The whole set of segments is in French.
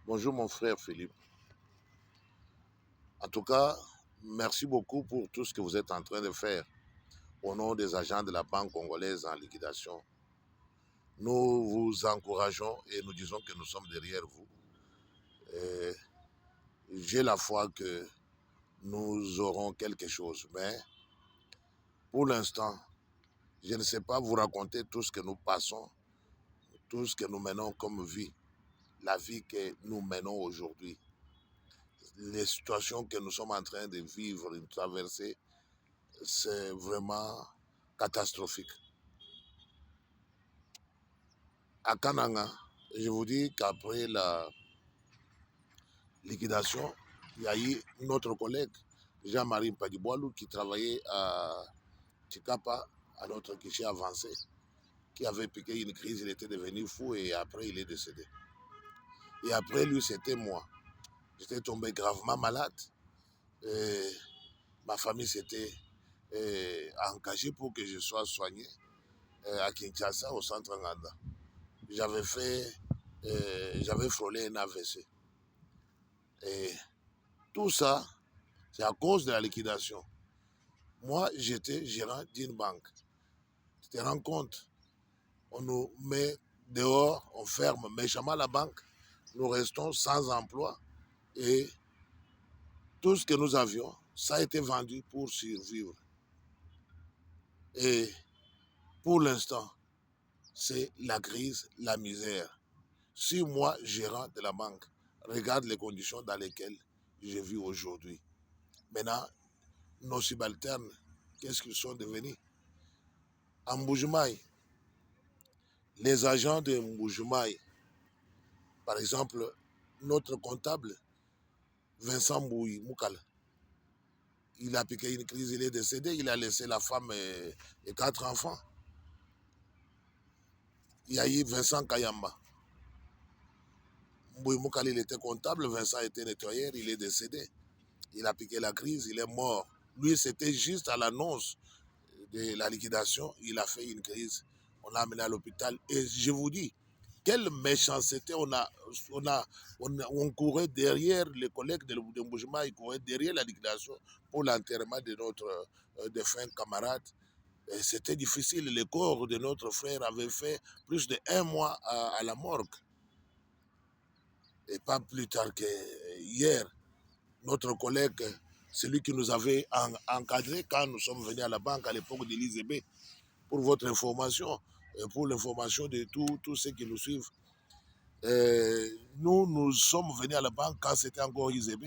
Bonjour mon frère Philippe. En tout cas, merci beaucoup pour tout ce que vous êtes en train de faire au nom des agents de la Banque congolaise en liquidation. Nous vous encourageons et nous disons que nous sommes derrière vous. J'ai la foi que nous aurons quelque chose, mais pour l'instant, je ne sais pas vous raconter tout ce que nous passons, tout ce que nous menons comme vie, la vie que nous menons aujourd'hui, les situations que nous sommes en train de vivre, de traverser. C'est vraiment catastrophique. À Kananga, je vous dis qu'après la liquidation, il y a eu notre collègue Jean-Marie Mpadiboalou qui travaillait à Chikapa, à notre guichet avancé, qui avait piqué une crise, il était devenu fou et après il est décédé. Et après lui, c'était moi. J'étais tombé gravement malade. Et ma famille s'était engagée pour que je sois soigné à Kinshasa, au centre Nganda. J'avais frôlé un AVC. Et tout ça, c'est à cause de la liquidation. Moi, j'étais gérant d'une banque. Tu te rends compte? On nous met dehors, on ferme méchamment la banque. Nous restons sans emploi. Et tout ce que nous avions, ça a été vendu pour survivre. Et pour l'instant, c'est la crise, la misère. Si moi, gérant de la banque, regarde les conditions dans lesquelles je vis aujourd'hui. Maintenant, nos subalternes, qu'est-ce qu'ils sont devenus? À Mbujimaï, les agents de Mbujimaï, par exemple, notre comptable, Vincent Mbouy Moukal, il a piqué une crise, il est décédé, il a laissé la femme et 4 enfants. Il y a eu Vincent Kayamba. Mbouy Moukal, il était comptable, Vincent était nettoyeur, il est décédé. Il a piqué la crise, il est mort. Lui, c'était juste à l'annonce de la liquidation, il a fait une crise. On l'a amené à l'hôpital. Et je vous dis, quelle méchanceté on courait derrière les collègues de Mboujima, ils couraient derrière la liquidation pour l'enterrement de notre défunt camarade. Et c'était difficile. Le corps de notre frère avait fait plus d'1 mois à la morgue. Et pas plus tard que hier, notre collègue, celui qui nous avait encadré quand nous sommes venus à la banque à l'époque de l'IZB, pour votre information, et pour l'information de tous ceux qui nous suivent. Nous sommes venus à la banque quand c'était encore IZB.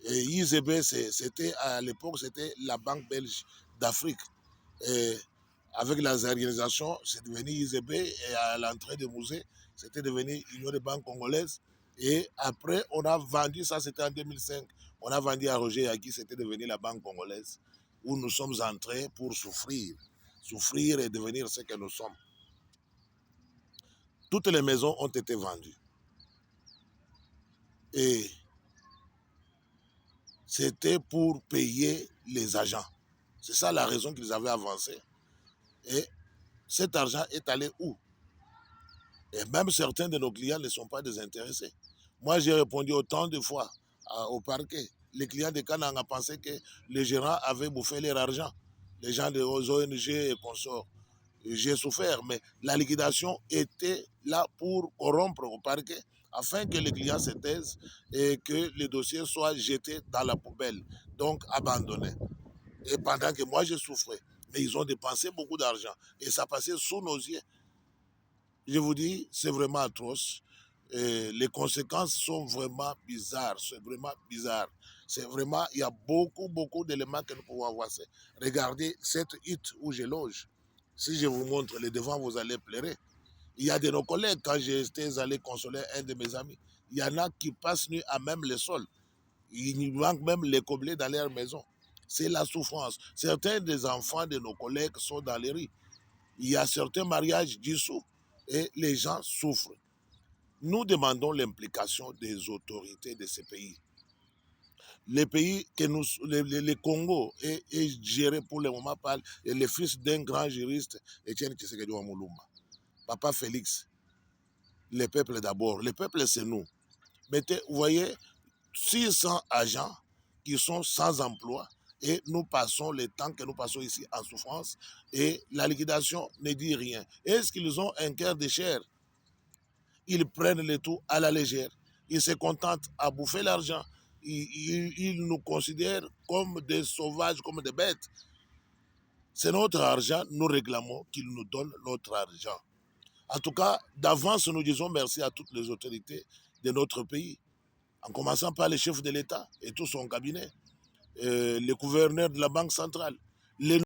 Et IZB, c'était à l'époque, c'était la Banque belge d'Afrique. Et avec la zarisation, c'est devenu IZB et à l'entrée du musée, c'était devenu Union des banques congolaises. Et après, on a vendu, ça c'était en 2005, on a vendu à Roger Yagi, c'était devenu la banque congolaise, où nous sommes entrés pour souffrir et devenir ce que nous sommes. Toutes les maisons ont été vendues. Et c'était pour payer les agents. C'est ça la raison qu'ils avaient avancée. Et cet argent est allé où? Et même certains de nos clients ne sont pas désintéressés. Moi, j'ai répondu autant de fois au parquet. Les clients de Kananga pensaient que les gérants avaient bouffé leur argent. Les gens des ONG et consorts. J'ai souffert, mais la liquidation était là pour corrompre au parquet afin que les clients se taisent et que les dossiers soient jetés dans la poubelle, donc abandonnés. Et pendant que moi, je souffrais. Mais ils ont dépensé beaucoup d'argent et ça passait sous nos yeux. Je vous dis, c'est vraiment atroce. Et les conséquences sont vraiment bizarres. C'est vraiment bizarre. C'est vraiment, il y a beaucoup d'éléments que nous pouvons avoir. Regardez cette hutte où je loge. Si je vous montre les devants, vous allez pleurer. Il y a de nos collègues, quand j'étais allé consoler un de mes amis, il y en a qui passent nuit à même le sol. Ils manquent même les coblés dans leur maison. C'est la souffrance. Certains des enfants de nos collègues sont dans les rues. Il y a certains mariages dissous et les gens souffrent. Nous demandons l'implication des autorités de ces pays. Les pays que nous, les Congo est géré pour le moment par le fils d'un grand juriste, Étienne Tshisekedi Wamuluma. Papa Félix, le peuple d'abord. Le peuple, c'est nous. Mettez, vous voyez, 600 agents qui sont sans emploi et nous passons le temps que nous passons ici en souffrance et la liquidation ne dit rien. Est-ce qu'ils ont un cœur de chair? Ils prennent le tout à la légère. Ils se contentent à bouffer l'argent. Ils nous considèrent comme des sauvages, comme des bêtes. C'est notre argent, nous réclamons qu'ils nous donnent notre argent. En tout cas, d'avance, nous disons merci à toutes les autorités de notre pays, en commençant par le chef de l'État et tout son cabinet, le gouverneur de la Banque centrale, les